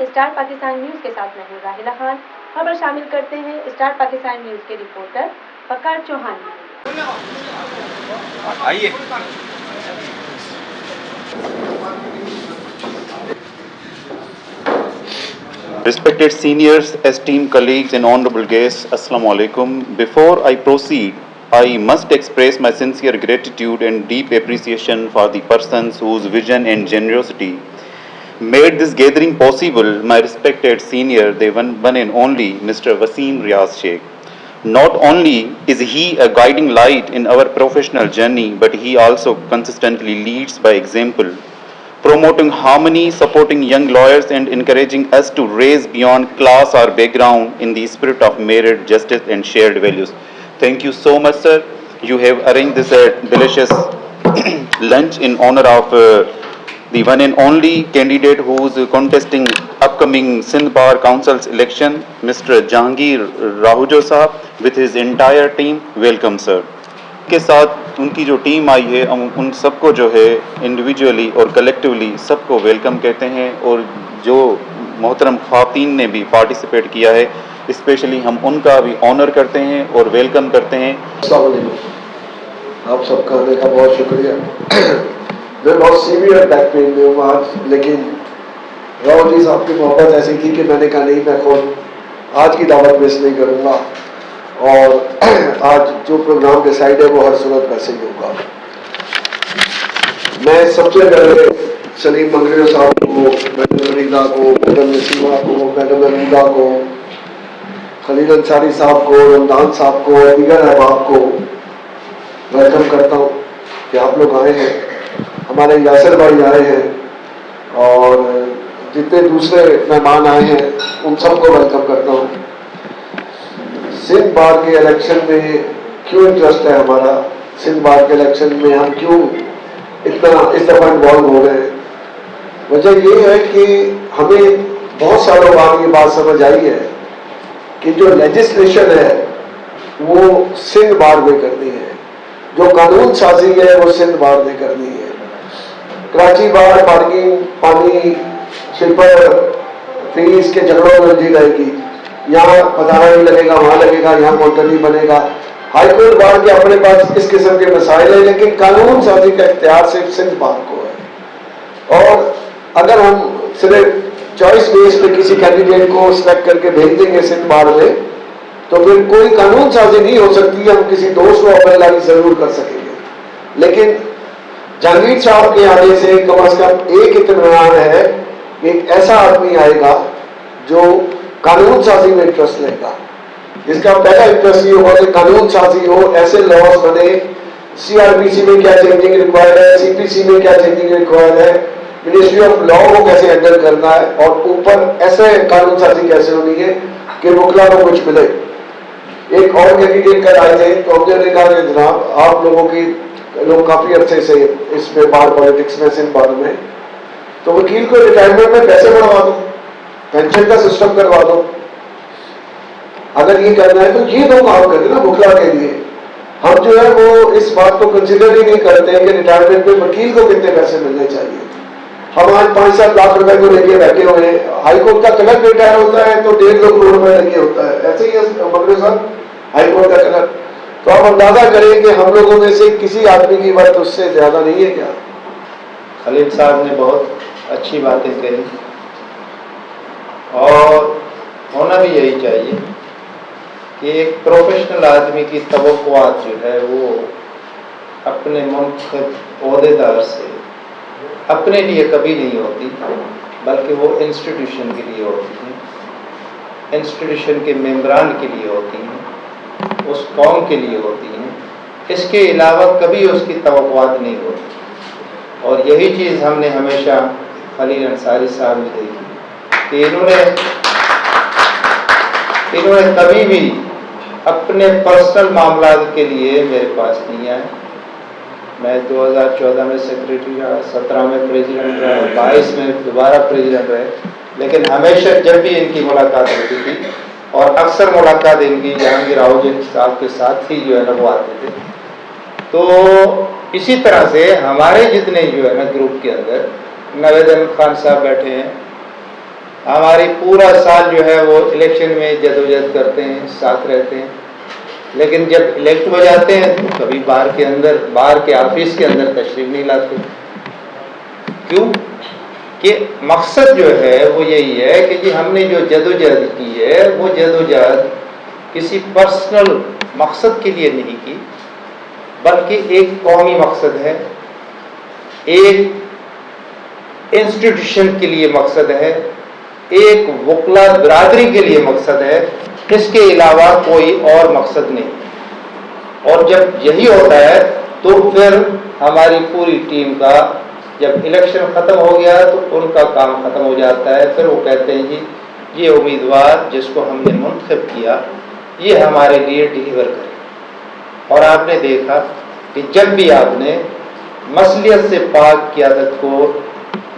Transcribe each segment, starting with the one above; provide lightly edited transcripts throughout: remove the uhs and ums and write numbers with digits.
Star Pakistan news के साथ मैं हूं राहिला खान। खबर शामिल करते हैं स्टार पाकिस्तान न्यूज के रिपोर्टर फकर चौहान। आइए। Respected seniors, esteemed colleagues and honorable guests, Assalamu alaikum. Before I proceed, I must express my sincere gratitude and deep appreciation for the persons whose vision and generosity made this gathering possible. My respected senior, the one and only Mr. Wasim Riaz Sheikh. Not only is he a guiding light in our professional journey, but he also consistently leads by example, promoting harmony, supporting young lawyers, and encouraging us to raise beyond class or background in the spirit of merit, justice, and shared values. Thank you so much, sir. You have arranged this delicious lunch in honor of the one and only candidate who is contesting upcoming Sindh Bar Council's election, Mr. Jahangir Rahujo Sahab, with his entire team. Welcome, sir. के साथ उनकी जो team आई है, हम उन सबको जो है इंडिविजुअली और कलेक्टिवली सबको वेलकम कहते हैं, और जो मोहतरम ख़वातीन ने भी पार्टिसिपेट किया है, स्पेशली हम उनका भी ऑनर करते हैं और वेलकम करते हैं। अस्सलाम वालेकुम। आप सबका आने का बहुत शुक्रिया। मैं बहुत सीवियर बैक पेन में हूँ आज, लेकिन राव जी साहब की मोहब्बत ऐसी थी कि मैंने कहा नहीं, मैं खुद आज की दावत मिस नहीं करूँगा, और आज जो प्रोग्राम डिसाइड है वो हर सूरत वैसे ही होगा। मैं सबसे पहले सलीम मंगरेजा साहब को, मैडम फरीदा को, मैडम नसीमा को, मैडम अलीदा को, खलील अंसारी साहब को, रमदान साहब को और दीगर अहबाब को वेलकम करता हूँ कि आप लोग आए हैं। हमारे यासर भाई आए हैं और जितने दूसरे मेहमान आए हैं उन सबको वेलकम करता हूँ। सिंध बार के इलेक्शन में क्यों इंटरेस्ट है हमारा, सिंध बार के इलेक्शन में हम क्यों इतना इस दफा इन्वॉल्व हो रहे हैं, वजह ये है कि हमें बहुत सालों बाद ये बात समझ आई है कि जो लेजिस्लेशन है वो सिंध बार में करनी है, जो कानून साजी है वो सिंध बार में करनी है। कराची बार पार्किंग, पानी, शिल्पर, फीस के झगड़ों में उलझी रहेगी, यहाँ पताना नहीं लगेगा, वहां लगेगा, यहाँ मोटर नहीं बनेगा। हाईकोर्ट बार के अपने पास इस किस्म के मसाइल है, लेकिन कानून साजी का इख्तियार सिर्फ सिंध बार को है। और अगर हम सिर्फ चॉइस बेस पे किसी कैंडिडेट को सिलेक्ट करके भेज देंगे सिंध बार में, तो फिर कोई कानून साजी नहीं हो सकती। हम किसी दोस्त को अप्लाई जरूर कर सकेंगे, लेकिन जहांगीर साहब के आने से कम एक इत्मीनान है, एक ऐसा आदमी आएगा जो कानून साजी में इंटरेस्ट लेगा, जिसका पहला इंटरेस्ट ये होगा कि कानून साजी हो, ऐसे लॉज बने, सीआरपीसी में क्या चेंजिंग रिक्वायर्ड है, सीपीसी में क्या चेंजिंग रिक्वायर्ड है, मिनिस्ट्री ऑफ लॉ को कैसे हैंडल करना है, और ऊपर ऐसे कानून साजी कैसे होनी है कि मुखला को कुछ मिले। एक और कैंडिडेट कर आए थे तो हमने कहा कि जनाब आप लोग काफी अरसे से इसमें बार पॉलिटिक्स में, सिंध बार में, तो वकील को रिटायरमेंट में पैसे बढ़वा दो, पेंशन का सिस्टम करवा दो। अगर ये करना है तो ये दो काम करें ना मुखला के लिए। हम जो है वो इस बात को कंसिडर ही नहीं करते हैं कि रिटायरमेंट में वकील को कितने पैसे मिलने चाहिए। हम आज 5-7 लाख रुपए को लेके बैठे हुए हैं, हाईकोर्ट का क्लर्क रिटायर होता है तो 1.5 लाख रुपए लगे होता है, ऐसे ही मंगरे साहब हाईकोर्ट का क्लर्क। तो आप अंदाजा करें कि हम लोगों में से किसी आदमी की वर्थ उससे ज्यादा नहीं है क्या। खलील साहब ने बहुत अच्छी बातें कही, और होना भी यही चाहिए कि एक प्रोफेशनल आदमी की तवक्कुआत जो है वो अपने मुंतखब ओहदेदार से अपने लिए कभी नहीं होती, बल्कि वो इंस्टीट्यूशन के लिए होती हैं, इंस्टीट्यूशन के मेंबरान के लिए होती हैं, उस कौम के लिए होती हैं। इसके अलावा कभी उसकी तवक्कुआत नहीं होती। और यही चीज़ हमने हमेशा खलील अंसारी साहब में देखी कि इन्होंने कभी भी अपने पर्सनल मामलात के लिए मेरे पास नहीं आए। मैं 2014 में सेक्रेटरी रहा, 17 में प्रेसिडेंट रहा, 22 में दोबारा प्रेसिडेंट रहे, लेकिन हमेशा जब भी इनकी मुलाकात होती थी, और अक्सर मुलाकात इनकी जहांगीर राहुल साहब के साथ ही जो है ना वो आते थे। तो इसी तरह से हमारे जितने जो है ना ग्रुप के अंदर नवेद अहमद खान साहब बैठे हैं, हमारी पूरा साल जो है वो इलेक्शन में जदोजहद करते हैं, साथ रहते हैं, लेकिन जब इलेक्ट हो जाते हैं तो कभी बाहर के ऑफिस के अंदर तशरीफ नहीं लाते। क्यों? कि मकसद जो है वो यही है कि जी हमने जो जदोजहद की है वो जदोजहद किसी पर्सनल मकसद के लिए नहीं की, बल्कि एक कौमी मकसद है, एक इंस्टीट्यूशन के लिए मकसद है, एक वकला बिरादरी के लिए मकसद है, इसके अलावा कोई और मकसद नहीं। और जब यही होता है तो फिर हमारी पूरी टीम का जब इलेक्शन ख़त्म हो गया तो उनका काम ख़त्म हो जाता है। फिर वो कहते हैं जी ये उम्मीदवार जिसको हमने मुंतखब किया ये हमारे लिए डिलीवर करे। और आपने देखा कि जब भी आपने मसलियत से पाक क़यादत को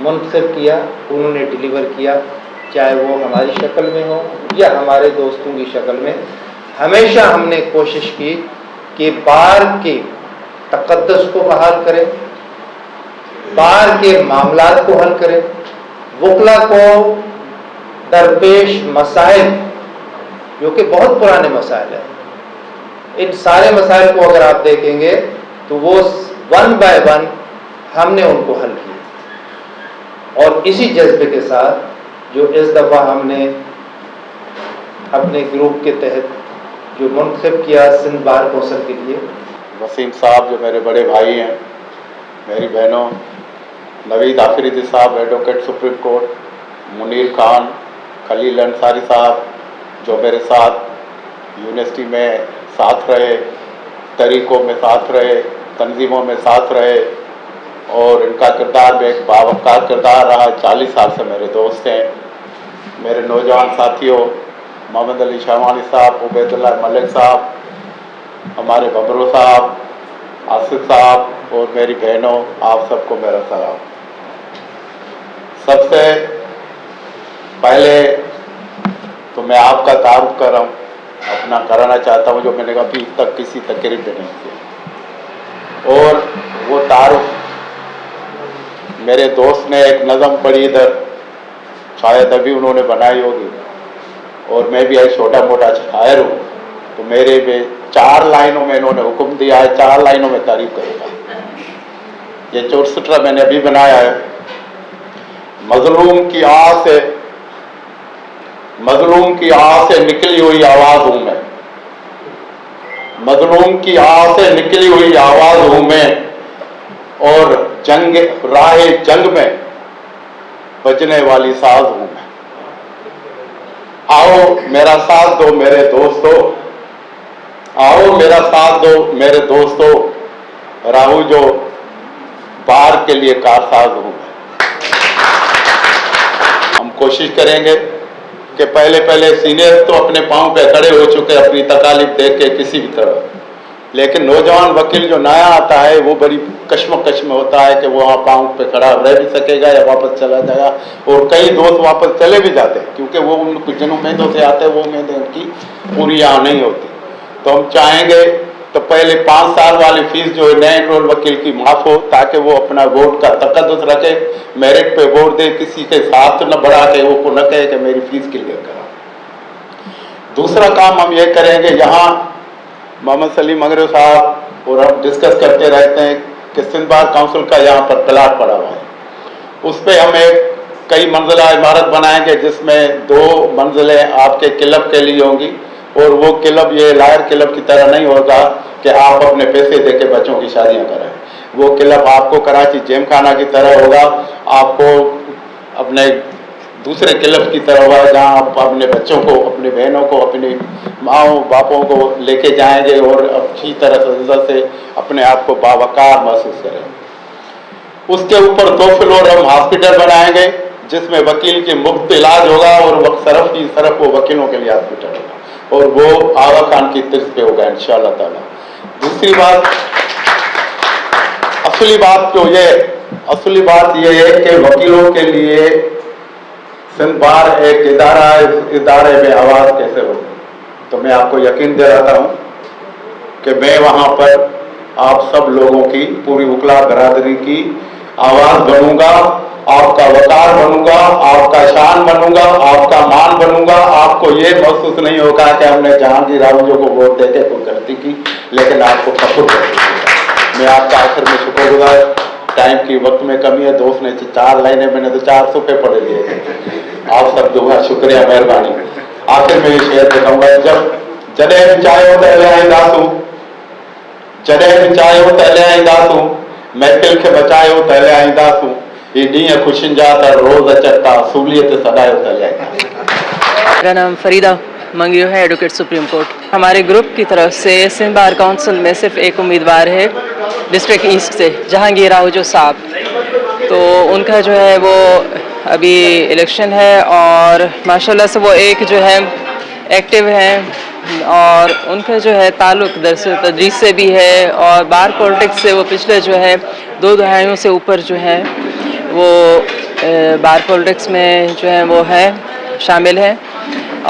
मुंतखब किया उन्होंने डिलीवर किया, चाहे वो हमारी शक्ल में हो या हमारे दोस्तों की शक्ल में। हमेशा हमने कोशिश की कि बार के तक़द्दुस को बहाल करें, बार के मामलात को हल करें, वकला को दरपेश मसाइल जो कि बहुत पुराने मसाइल हैं, इन सारे मसाइल को अगर आप देखेंगे तो वो 1 बाय 1 हमने उनको हल किया। और इसी जज्बे के साथ जो इस दफ़ा हमने अपने ग्रुप के तहत जो मुंतखब किया सिंध बार कौंसिल के लिए, वसीम साहब जो मेरे बड़े भाई हैं, मेरी बहनों, नवीद आफरीदी साहब advocate supreme court, Munir Khan, Khalil Ansari साहब जो मेरे साथ यूनिवर्सिटी में साथ रहे, तरीक़ों में साथ रहे, तंजीमों में साथ रहे, और इनका किरदार भी एक बावकार किरदार रहा। 40 साल से मेरे दोस्त हैं। मेरे नौजवान साथियों मोहम्मद अली शाहवानी साहब, उबैदुल्ला मलिक साहब, हमारे बबरू साहब, आसिफ साहब और मेरी बहनों, आप सबको मेरा सलाम। सबसे पहले तो मैं आपका तारुफ कर रहा हूँ, अपना कराना चाहता हूँ जो मैंने अभी तक किसी तकरीर में नहीं किया। और वो तारुफ मेरे दोस्त ने एक नज़म पढ़ी इधर, शायद अभी उन्होंने बनाई होगी, और मैं भी एक छोटा मोटा शायर हूँ, तो मेरे में 4 लाइनों में इन्होंने हुक्म दिया है, 4 लाइनों में तारीफ करूँगा। ये चोटसुटरा मैंने अभी बनाया है। मजलूम की आह से निकली हुई आवाज़ हूँ मैं, मजलूम की आह से निकली हुई आवाज़ हूँ मैं, और राह जंग में बजने वाली साज हूँ मैं। आओ मेरा साथ दो मेरे दोस्तों, आओ मेरा साथ दो मेरे दोस्तों, राहू जो बार के लिए कारसाज हूँ मैं। हम कोशिश करेंगे कि पहले सीनियर तो अपने पांव पे खड़े हो चुके अपनी तकालीफ देख के किसी भी तरह, लेकिन नौजवान वकील जो नया आता है वो बड़ी कश्मकश में होता है कि वो वहाँ पाँव पे खड़ा रह भी सकेगा या वापस चला जाएगा। और कई दोस्त वापस चले भी जाते हैं क्योंकि वो उन कुछ जिन उम्मीदों से आते हैं वो उम्मीदें उनकी पूरी यहाँ नहीं होती। तो हम चाहेंगे तो पहले 5 साल वाली फीस जो है नए एनरोल वकील की माफ़ हो, ताकि वो अपना वोट का तकद्दुस रखे, मेरिट पे वोट दे, किसी के साथ न बढ़ा के वो को न कहे कि मेरी फीस क्लियर करा। दूसरा काम हम ये करेंगे, यहाँ मोहम्मद सलीम मंगरू साहब और हम डिस्कस करते रहते हैं कि सिंध बार काउंसिल का यहाँ पर प्लाट पड़ा हुआ है, उस पर हम एक कई मंजिला इमारत बनाएंगे जिसमें 2 मंजिलें आपके क्लब के लिए होंगी, और वो क्लब ये लायर क्लब की तरह नहीं होगा कि आप अपने पैसे दे के बच्चों की शादियाँ कराएं। वो क्लब आपको कराची जेम खाना की तरह होगा, आपको अपने दूसरे क्लब की तरह होगा जहाँ आप अपने बच्चों को, अपनी बहनों को, अपनी माओ बापों को लेके जाएंगे और अच्छी तरह से इज्जत से अपने आप को बावकार महसूस करेंगे। उसके ऊपर 2 फ्लोर हम हॉस्पिटल बनाएंगे जिसमें वकील की मुफ्त इलाज होगा, और सरफ वो वकीलों के लिए हॉस्पिटल होगा, और वो आगा खान की तर्ज पे होगा इंशाअल्लाह ताला। दूसरी बात, असली बात ये है कि वकीलों के लिए सिंध बार एक इदारा है, इस इदारे में आवाज़ कैसे होगी। तो मैं आपको यकीन दिलाता हूँ कि मैं वहाँ पर आप सब लोगों की, पूरी वकला बरादरी की आवाज़ बनूंगा, आपका वकार बनूंगा, आपका शान बनूंगा, आपका मान बनूंगा। आपको ये महसूस नहीं होगा कि हमने जहांगीर रावजो को वोट देके कोई गलती की, लेकिन आपको कपूर मैं आपका आखिर में शुक्रगुजार। टाइम की वक्त में कमी है, दोस्त ने 4 लाइनें, मैंने तो 400 पे पढ़ लिए। आप सब दूंगा, शुक्रिया, मेहरबानी। आखिर में ये शेर दिखाऊंगा, जब जॾहिं चाहियो त हलियाईंदासूं, जॾहिं चाहियो त हलियाईंदासूं, महफ़िल खे बचायो त हलियाईंदासूं, ये ॾींहं ख़ुशियुनि जा त रोज़ अचनि था, सूलीअ ते सॾायो त हलियाईंदासूं। मेरा नाम फरीदा मंगियो है, एडवोकेट सुप्रीम कोर्ट। हमारे ग्रुप की तरफ से सिंध बार काउंसिल में सिर्फ एक उम्मीदवार है डिस्ट्रिक्ट ईस्ट से, जहांगीर रावजो साहब। तो उनका जो है वो अभी इलेक्शन है और माशाल्लाह से वो एक जो है एक्टिव हैं और उनका जो है ताल्लुक़ दरअसल तदरीस से भी है और बार पॉलिटिक्स से वो पिछले जो है 2 दहाइयों से ऊपर जो है वो बार पॉलिटिक्स में जो है वो है शामिल हैं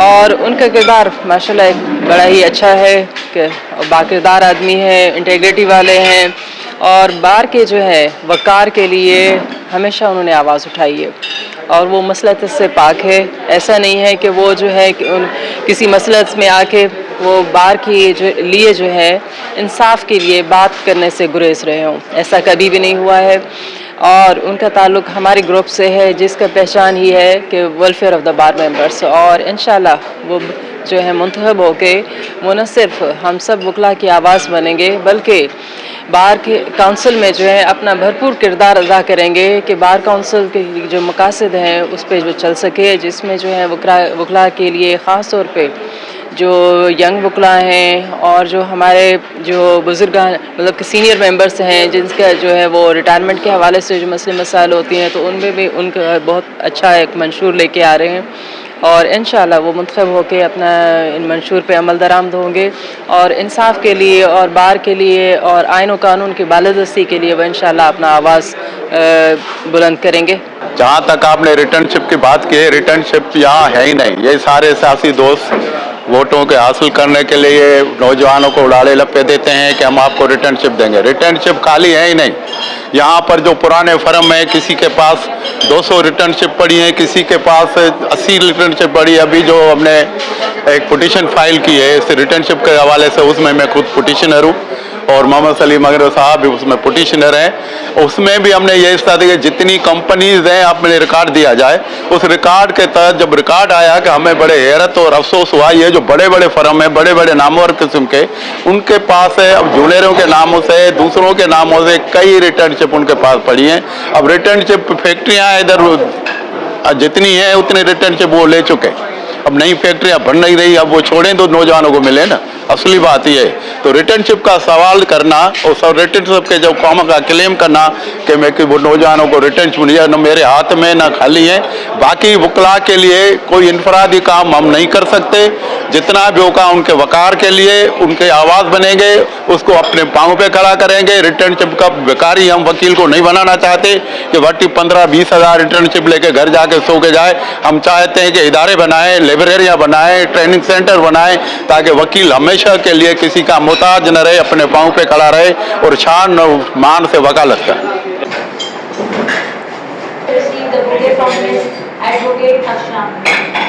और उनका किरदार माशाल्लाह एक बड़ा ही अच्छा है कि बाकिरदार आदमी है, इंटेग्रिटी वाले हैं और बार के जो है वक़ार के लिए हमेशा उन्होंने आवाज़ उठाई है और वो मसलहत से पाक है। ऐसा नहीं है कि वो जो है कि किसी मसलहत में आके वो बार की जो लिए जो है इंसाफ के लिए बात करने से गुरेज रहे हों, ऐसा कभी भी नहीं हुआ है। और उनका ताल्लुक़ हमारे ग्रुप से है जिसका पहचान ही है कि welfare of the bar members और इंशाल्लाह वो जो है मुंतखब होके वो न सिर्फ हम सब वकला की आवाज़ बनेंगे बल्कि बार के काउंसिल में जो है अपना भरपूर किरदार अदा करेंगे कि बार काउंसिल के जो मकासद हैं उस पर जो चल सके, जिसमें जो है वकला के लिए ख़ास तौर पे जो यंग वकला हैं और जो हमारे जो बुज़ुर्ग मतलब कि सीनियर मेंबर्स हैं जिनका जो है वो रिटायरमेंट के हवाले से जो मसले मसाइल होती हैं तो उनमें भी उनका बहुत अच्छा एक मंशूर लेके आ रहे हैं और इंशाल्लाह वो मुंतखब होकर अपना इन मंशूर पे अमल दरामद होंगे और इंसाफ के लिए और बार के लिए और आइन व कानून की बालादस्ती के लिए वो इंशाल्लाह अपना आवाज़ बुलंद करेंगे। जहाँ तक आपने रिटर्नशिप की बात की है, रिटर्नशिप यहाँ है ही नहीं। ये सारे सियासी दोस्त वोटों के हासिल करने के लिए नौजवानों को उड़ाड़े लपे देते हैं कि हम आपको रिटर्नशिप देंगे। रिटर्नशिप खाली है ही नहीं। यहाँ पर जो पुराने फर्म है, किसी के पास 200 रिटर्नशिप पड़ी है, किसी के पास 80 रिटर्नशिप पड़ी है। अभी जो हमने एक पिटीशन फाइल की है इस रिटर्नशिप के हवाले से, उसमें मैं खुद पिटीशनर हूँ और मोहम्मद सलीम मगरब साहब भी उसमें पिटीशनर हैं। उसमें भी हमने ये इस्ता दी कि जितनी कंपनीज हैं आप में रिकॉर्ड दिया जाए। उस रिकॉर्ड के तहत जब रिकॉर्ड आया कि हमें बड़े हैरत और अफसोस हुआ, ये जो बड़े बड़े फर्म है, बड़े बड़े नामवर किस्म के, उनके पास है अब जूनियरों के नामों से, दूसरों के नामों से कई रिटर्नशिप उनके पास पड़ी हैं। अब रिटर्नशिप फैक्ट्रियाँ इधर जितनी हैं उतनी रिटर्नशिप वो ले चुके। अब नई फैक्ट्रियाँ बन नहीं रही, अब वो छोड़ें तो नौजवानों को मिले ना, असली बात ये है। तो रिटर्नशिप का सवाल करना और सब रिटर्नशिप के जब काम का क्लेम करना कि मैं कि वो नौजवानों को रिटर्नशिप नहीं, न मेरे हाथ में ना खाली है। बाकी वकला के लिए कोई इनफरादी काम हम नहीं कर सकते। जितना भी होगा उनके वकार के लिए उनके आवाज़ बनेंगे, उसको अपने पाँव पे खड़ा करेंगे। रिटर्नशिप का बेकारी हम वकील को नहीं बनाना चाहते कि वटी 15-20 हज़ार रिटर्नशिप लेके घर जाके सो के जाए। हम चाहते हैं कि इदारे बनाएं, लाइब्रेरियाँ बनाएं, ट्रेनिंग सेंटर बनाएं, ताकि वकील हमेशा के लिए किसी का मोहताज न रहे, अपने पाँव पे खड़ा रहे और शान और मान से वकालत करे। Receive the bouquet from Miss Advocate Aksham.